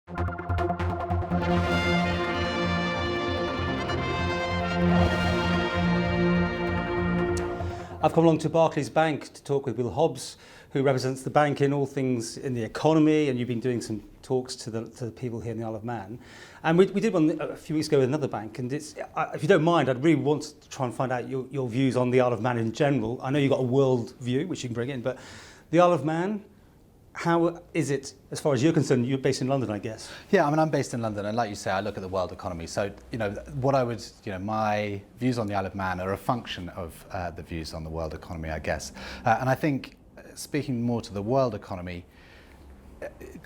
I've come along to Barclays Bank to talk with Will Hobbs, who represents the bank in all things in the economy, and you've been doing some talks to the people here in the Isle of Man. And we did one a few weeks ago with another bank, and if you don't mind, I'd really want to try and find out your views on the Isle of Man in general. I know you've got a world view, which you can bring in, but the Isle of Man, how is it, as far as you're concerned? You're based in London, I guess. Yeah, I mean, I'm based in London, and like you say, I look at the world economy. So, my views on the Isle of Man are a function of the views on the world economy, I guess. And I think, speaking more to the world economy,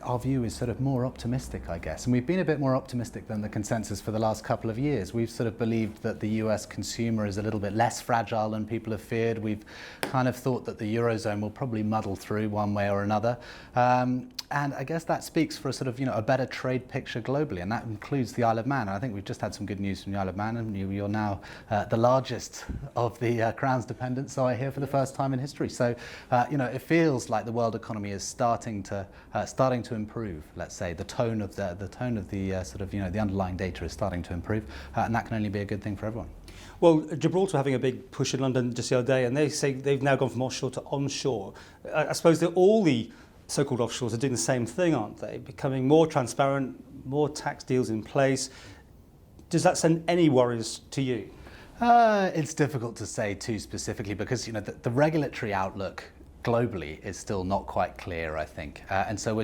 our view is sort of more optimistic, I guess. And we've been a bit more optimistic than the consensus for the last couple of years. We've sort of believed that the US consumer is a little bit less fragile than people have feared. We've kind of thought that the Eurozone will probably muddle through one way or another. And I guess that speaks for a sort of, a better trade picture globally, and that includes the Isle of Man. And I think we've just had some good news from the Isle of Man, and you're now the largest of the Crown's dependents, so I hear, for the first time in history. So, it feels like the world economy is starting to improve. Let's say the tone of the the underlying data is starting to improve, and that can only be a good thing for everyone. Well, Gibraltar having a big push in London just the other day, and they say they've now gone from offshore to onshore. I suppose that all the so-called offshores are doing the same thing, aren't they? Becoming more transparent, more tax deals in place. Does that send any worries to you? It's difficult to say too specifically, because the regulatory outlook globally is still not quite clear, I think, and so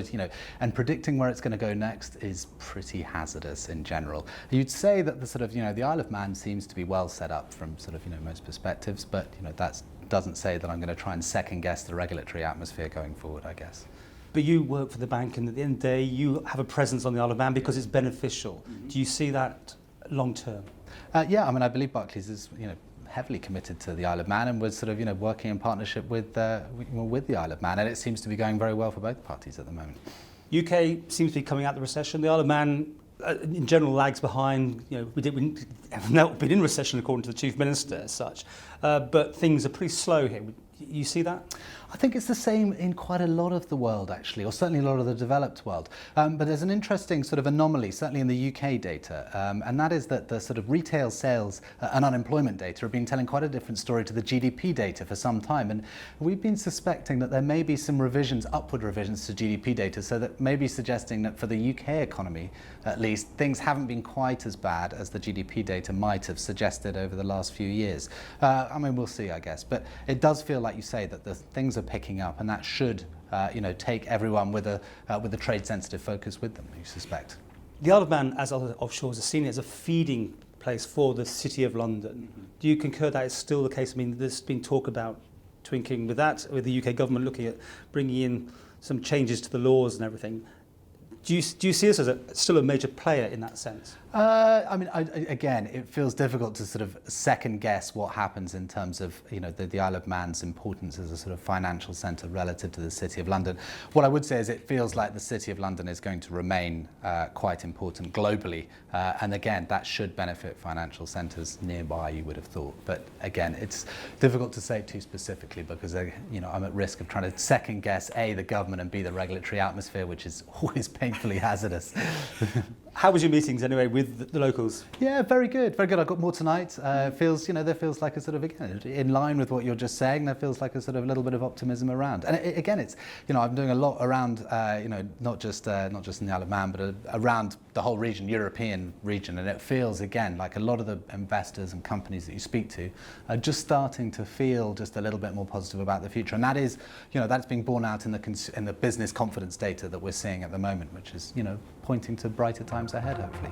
and predicting where it's going to go next is pretty hazardous in general. You'd say that the Isle of Man seems to be well set up from most perspectives, but that doesn't say that I'm going to try and second guess the regulatory atmosphere going forward, I guess. But you work for the bank, and at the end of the day, you have a presence on the Isle of Man because it's beneficial. Mm-hmm. Do you see that long term? Yeah, I mean, I believe Barclays is heavily committed to the Isle of Man, and was working in partnership with the Isle of Man, and it seems to be going very well for both parties at the moment. UK seems to be coming out of the recession. The Isle of Man, in general, lags behind. We have not been in recession according to the Chief Minister as such, but things are pretty slow here. You see that? I think it's the same in quite a lot of the world, actually, or certainly a lot of the developed world. But there's an interesting sort of anomaly, certainly in the UK data, and that is that the sort of retail sales and unemployment data have been telling quite a different story to the GDP data for some time. And we've been suspecting that there may be some upward revisions to GDP data, so that may be suggesting that for the UK economy, at least, things haven't been quite as bad as the GDP data might have suggested over the last few years. I mean, we'll see, I guess. But it does feel, like you say, that the things are picking up, and that should, take everyone with a trade-sensitive focus with them, you suspect. The Isle of Man, as other offshores, are seen as a feeding place for the City of London. Mm-hmm. Do you concur that is still the case? I mean, there's been talk about twinkling with that, with the UK government looking at bringing in some changes to the laws and everything. Do you see us as still a major player in that sense? I mean, again, it feels difficult to sort of second guess what happens in terms of, the Isle of Man's importance as a sort of financial centre relative to the City of London. What I would say is it feels like the City of London is going to remain quite important globally. And again, that should benefit financial centres nearby, you would have thought. But again, it's difficult to say too specifically, because, I'm at risk of trying to second guess A, the government, and B, the regulatory atmosphere, which is always painfully hazardous. How was your meetings anyway with the locals? Yeah, very good, very good. I've got more tonight. There feels like a sort of, again, in line with what you're just saying, there feels like a sort of little bit of optimism around. And again, it's, I'm doing a lot around, not just in the Isle of Man, but around the whole region, European region. And it feels, again, like a lot of the investors and companies that you speak to are just starting to feel just a little bit more positive about the future. And that is, that's being borne out in the business confidence data that we're seeing at the moment, which is, pointing to brighter times ahead, hopefully.